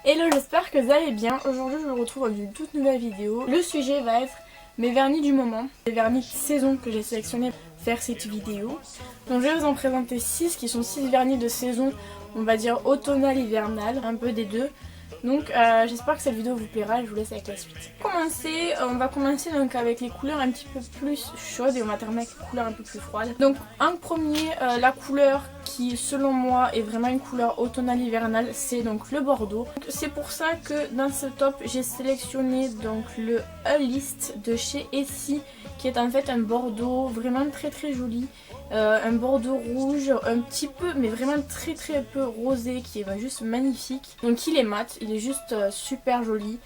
Hello, j'espère que vous allez bien. Aujourd'hui je vous retrouve dans une toute nouvelle vidéo. Le sujet va être mes vernis du moment, les vernis de saison que j'ai sélectionnés pour faire cette vidéo. Donc je vais vous en présenter 6 qui sont 6 vernis de saison, on va dire automnal, hivernal, un peu des deux. Donc j'espère que cette vidéo vous plaira et je vous laisse avec la suite. On va commencer donc avec les couleurs un petit peu plus chaudes et on va terminer avec les couleurs un peu plus froides. Donc en premier, la couleur qui selon moi est vraiment une couleur automnale hivernale, c'est donc le bordeaux. C'est pour ça que dans ce top j'ai sélectionné donc le A-List de chez Essie, qui est en fait un bordeaux vraiment très joli. Un bordeaux rouge, un petit peu, mais vraiment très peu rosé, qui est juste magnifique. Donc il est mat, il est juste super joli.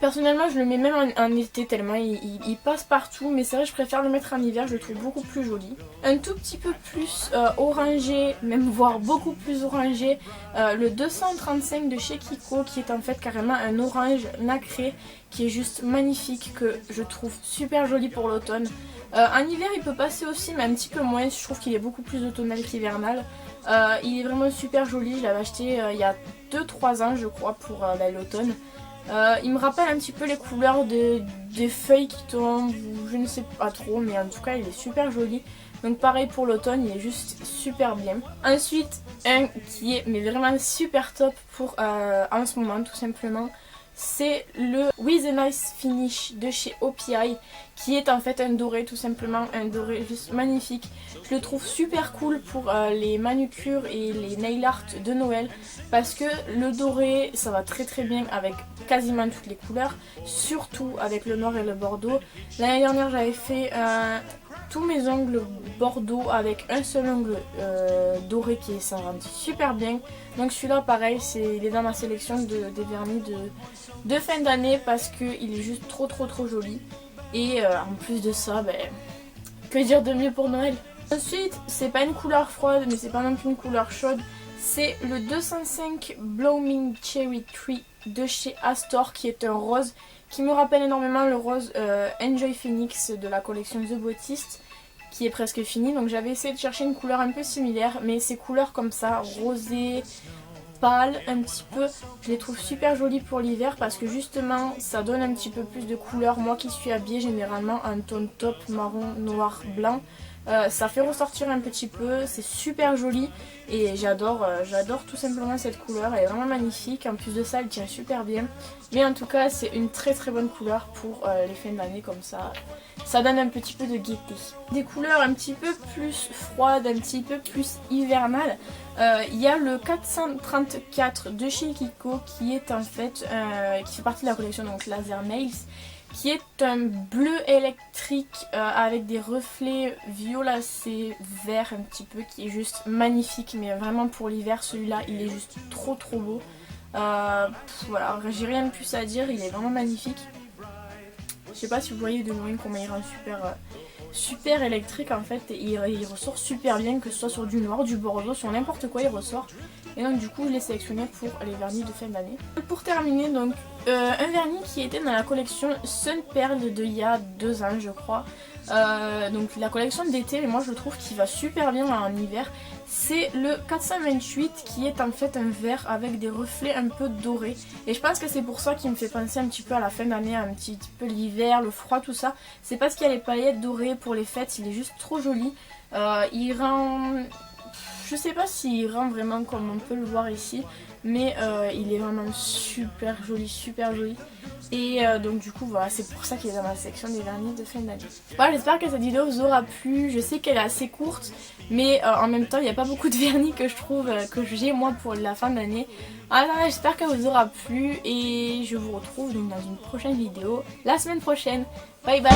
Personnellement je le mets même en été tellement il passe partout, mais c'est vrai que je préfère le mettre en hiver, je le trouve beaucoup plus joli. Un tout petit peu plus orangé, même voire beaucoup plus orangé, le 235 de chez Kiko, qui est en fait carrément un orange nacré, qui est juste magnifique, que je trouve super joli pour l'automne. En hiver il peut passer aussi, mais un petit peu moins, je trouve qu'il est beaucoup plus automnal qu'hivernal. Il est vraiment super joli, je l'avais acheté il y a 2-3 ans je crois pour l'automne. Il me rappelle un petit peu les couleurs des feuilles qui tombent, ou je ne sais pas trop, mais en tout cas il est super joli. Donc pareil pour l'automne, il est juste super bien. Ensuite, un qui est mais vraiment super top pour en ce moment tout simplement, c'est le With a Nice Finish de chez OPI, qui est en fait un doré, tout simplement un doré juste magnifique. Je le trouve super cool pour les manucures et les nail art de Noël, parce que le doré ça va très bien avec quasiment toutes les couleurs, surtout avec le noir et le bordeaux. L'année dernière j'avais fait tous mes ongles bordeaux avec un seul ongle doré qui ça rend super bien. Donc celui-là pareil, il est dans ma sélection des vernis de fin d'année, parce qu'il est juste trop joli. Et en plus de ça, que dire de mieux pour Noël. Ensuite, c'est pas une couleur froide, mais c'est pas non plus une couleur chaude. C'est le 205 Blooming Cherry Tree de chez Astor, qui est un rose qui me rappelle énormément le rose Enjoy Phoenix de la collection The Boatist, qui est presque fini. Donc j'avais essayé de chercher une couleur un peu similaire, mais ces couleurs comme ça, rosé, pâle un petit peu, je les trouve super jolies pour l'hiver, parce que justement ça donne un petit peu plus de couleur. Moi qui suis habillée généralement en tone top marron, noir, blanc, ça fait ressortir un petit peu, c'est super joli et j'adore tout simplement cette couleur, elle est vraiment magnifique. En plus de ça elle tient super bien, mais en tout cas c'est une très bonne couleur pour les fins d'année comme ça. Ça donne un petit peu de gaieté. Des couleurs un petit peu plus froides, un petit peu plus hivernales. Il y a le 434 de chez Kiko, qui est en fait qui fait partie de la collection donc Laser Nails, qui est un bleu électrique avec des reflets violacés vert un petit peu, qui est juste magnifique. Mais vraiment pour l'hiver, celui-là il est juste trop beau. Voilà, j'ai rien de plus à dire, il est vraiment magnifique. Je sais pas si vous voyez de loin comment il rend super électrique en fait, et il ressort super bien, que ce soit sur du noir, du bordeaux, sur n'importe quoi il ressort. Et donc du coup je l'ai sélectionné pour les vernis de fin d'année. Pour terminer, donc un vernis qui était dans la collection Sun Pearl de il y a 2 ans je crois. Donc la collection d'été, mais moi je trouve qu'il va super bien en hiver. C'est le 428, qui est en fait un vert avec des reflets un peu dorés. Et je pense que c'est pour ça qu'il me fait penser un petit peu à la fin d'année, un petit peu l'hiver, le froid, tout ça. C'est parce qu'il y a les paillettes dorées pour les fêtes, il est juste trop joli. Il rend... Je sais pas s'il rend vraiment comme on peut le voir ici, mais il est vraiment super joli. Et donc du coup voilà, c'est pour ça qu'il est dans ma section des vernis de fin d'année. Voilà, j'espère que cette vidéo vous aura plu. Je sais qu'elle est assez courte, mais en même temps il n'y a pas beaucoup de vernis que je trouve que j'ai moi pour la fin d'année. Alors j'espère qu'elle vous aura plu et je vous retrouve donc dans une prochaine vidéo la semaine prochaine. Bye bye.